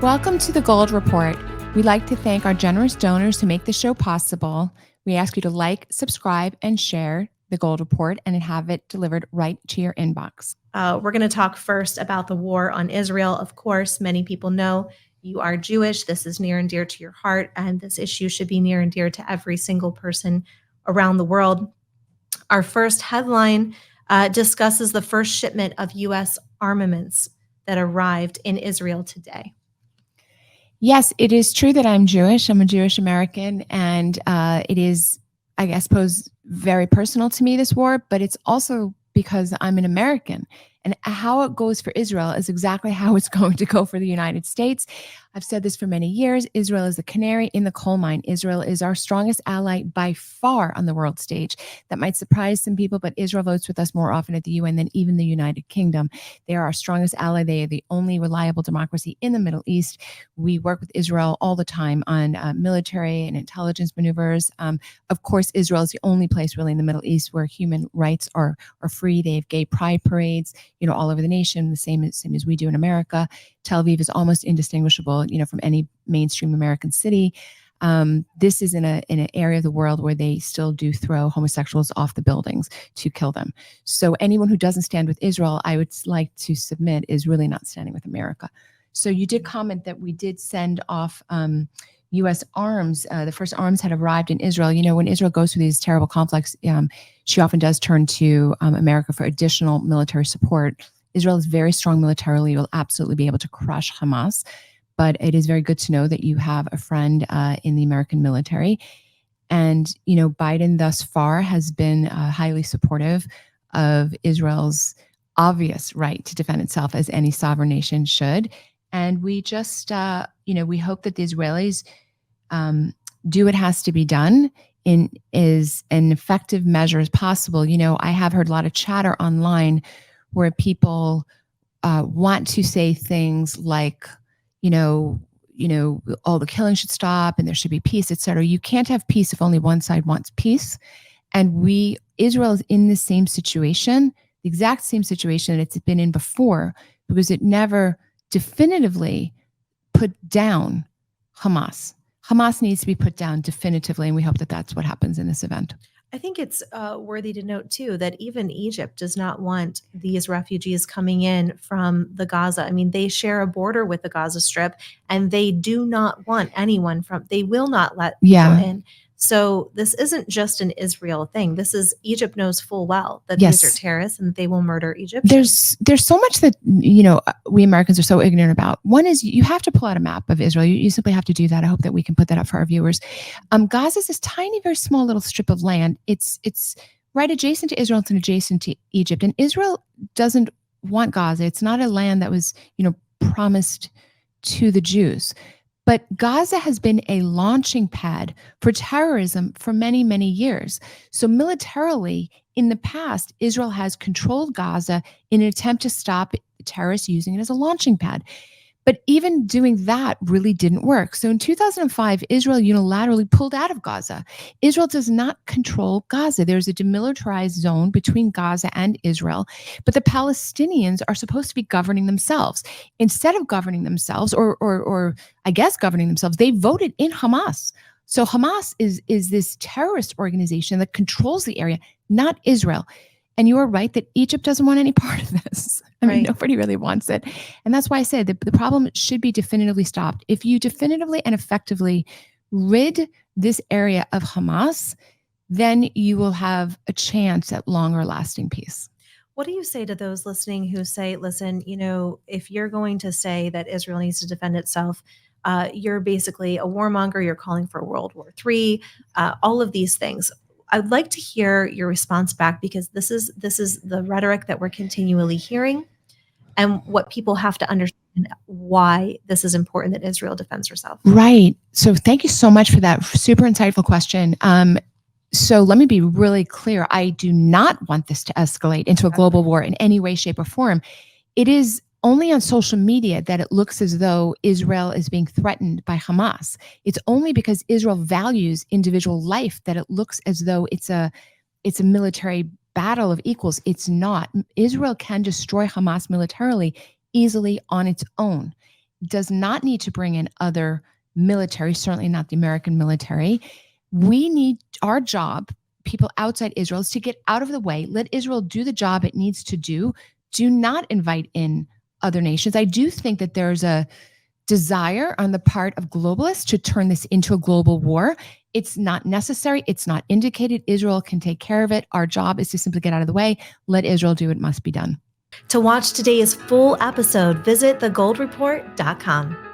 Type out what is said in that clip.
Welcome to the Gold Report. We'd like to thank our generous donors who make the show possible. We ask you to like, subscribe, and share the Gold Report and have it delivered right to your inbox. We're going to talk first about the war on Israel. Of course, many people know you are Jewish. This is near and dear to your heart, and this issue should be near and dear to every single person around the world. Our first headline discusses the first shipment of U.S. armaments that arrived in Israel today. Yes, it is true that I'm Jewish. I'm a Jewish American, and it is, I suppose, very personal to me, this war, but it's also because I'm an American. And how it goes for Israel is exactly how it's going to go for the United States. I've said this for many years. Israel is the canary in the coal mine. Israel is our strongest ally by far on the world stage. That might surprise some people, but Israel votes with us more often at the UN than even the United Kingdom. They are our strongest ally. They are the only reliable democracy in the Middle East. We work with Israel all the time on military and intelligence maneuvers. Of course, Israel is the only place really in the Middle East where human rights are free. They have gay pride parades, all over the nation, the same as we do in America. Tel Aviv is almost indistinguishable, from any mainstream American city. This is in an area of the world where they still do throw homosexuals off the buildings to kill them. So anyone who doesn't stand with Israel, I would like to submit, is really not standing with America. So you did comment that we did send off U.S. arms. The first arms had arrived in Israel. When Israel goes through these terrible conflicts, she often does turn to America for additional military support. Israel is very strong militarily. Will absolutely be able to crush Hamas. But it is very good to know that you have a friend in the American military. And, Biden thus far has been highly supportive of Israel's obvious right to defend itself, as any sovereign nation should. And we just, we hope that the Israelis do what has to be done in as an effective measure as possible. I have heard a lot of chatter online where people want to say things like, all the killing should stop and there should be peace, et cetera. You can't have peace if only one side wants peace. And Israel is in the same situation, the exact same situation that it's been in before, because it never definitively put down Hamas. Hamas needs to be put down definitively, and we hope that that's what happens in this event. I think it's worthy to note, too, that even Egypt does not want these refugees coming in from the Gaza. I mean, they share a border with the Gaza Strip, and they do not want anyone they will not let people in. So this isn't just an Israel thing. Egypt knows full well that these are terrorists and they will murder Egyptians. There's so much that, we Americans are so ignorant about. One is you have to pull out a map of Israel. You simply have to do that. I hope that we can put that up for our viewers. Gaza is this tiny, very small little strip of land. It's right adjacent to Israel. It's adjacent to Egypt. And Israel doesn't want Gaza. It's not a land that was, promised to the Jews. But Gaza has been a launching pad for terrorism for many, many years. So militarily, in the past, Israel has controlled Gaza in an attempt to stop terrorists using it as a launching pad. But even doing that really didn't work. So in 2005, Israel unilaterally pulled out of Gaza. Israel does not control Gaza. There's a demilitarized zone between Gaza and Israel, but the Palestinians are supposed to be governing themselves. Instead of governing themselves, or I guess governing themselves, they voted in Hamas. So Hamas is this terrorist organization that controls the area, not Israel. And you are right that Egypt doesn't want any part of this. I mean, nobody really wants it. And that's why I said that the problem should be definitively stopped. If you definitively and effectively rid this area of Hamas, then you will have a chance at longer lasting peace. What do you say to those listening who say, listen, if you're going to say that Israel needs to defend itself, you're basically a warmonger, you're calling for World War III, all of these things. I'd like to hear your response back, because this is the rhetoric that we're continually hearing, and what people have to understand why this is important that Israel defends herself. Right. So thank you so much for that super insightful question. So let me be really clear. I do not want this to escalate into a global war in any way, shape, or form. It is only on social media that it looks as though Israel is being threatened by Hamas. It's only because Israel values individual life that it looks as though it's a military battle of equals. It's not. Israel can destroy Hamas militarily easily on its own. does not need to bring in other military, certainly not the American military. We need our job, people outside Israel, is to get out of the way. Let Israel do the job it needs to do. Do not invite in other nations. I do think that there's a desire on the part of globalists to turn this into a global war. It's not necessary. It's not indicated. Israel can take care of it. Our job is to simply get out of the way. Let Israel do what must be done. To watch today's full episode, visit thegoldreport.com.